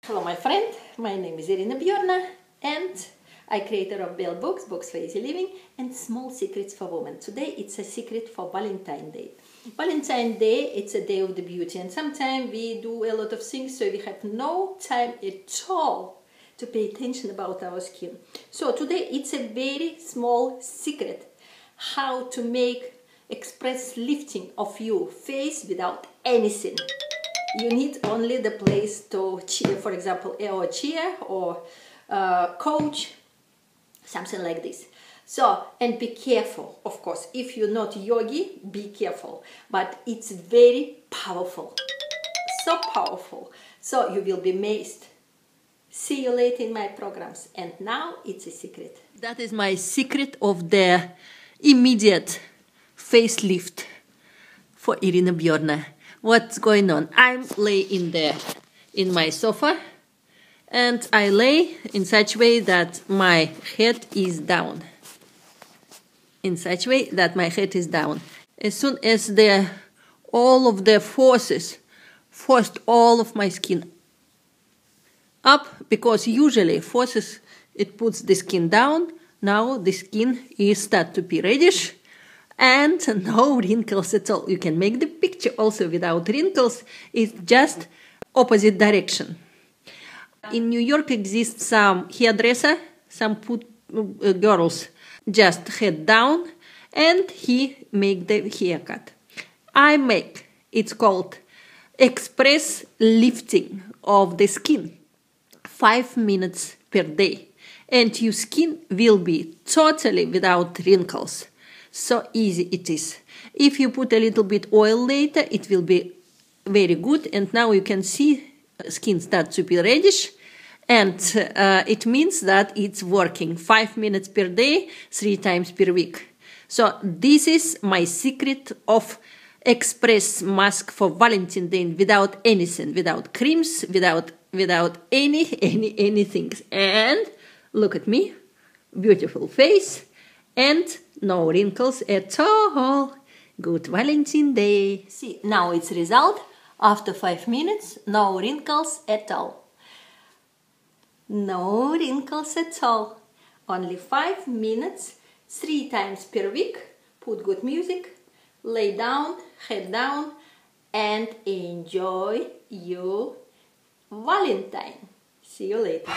Hello my friend, my name is Irina Bjorna and I creator of Belle Books, Books for Easy Living and Small Secrets for Women. Today it's a secret for Valentine's Day. Valentine's Day, it's a day of the beauty and sometimes we do a lot of things so we have no time at all to pay attention about our skin. So today it's a very small secret how to make express lifting of your face without anything. You need only the place to cheer, for example, a chair or couch, something like this. So, and be careful, of course, if you're not yogi, be careful, but it's very powerful, so powerful, so you will be amazed. See you later in my programs, and now it's a secret. That is my secret of the immediate facelift for Irina Bjorna. What's going on? I'm lay in my sofa and I lay in such way that my head is down. As soon as all of the forces forced all of my skin up, because usually forces, it puts the skin down. Now the skin is start to be reddish and no wrinkles at all. You can make the picture also without wrinkles. It's just opposite direction. In New York exists some hairdresser, some put girls just head down and he make the haircut. I make, it's called express lifting of the skin, 5 minutes per day. And your skin will be totally without wrinkles. So easy it is. If you put a little bit oil later, it will be very good. And now you can see skin start to be reddish. And it means that it's working 5 minutes per day, 3 times per week. So this is my secret of express mask for Valentine's Day without anything, without creams, without anything. And look at me, beautiful face and no wrinkles at all. Good Valentine's Day. See, now it's result. After 5 minutes, no wrinkles at all. No wrinkles at all. Only 5 minutes, 3 times per week. Put good music, lay down, head down, and enjoy your Valentine. See you later.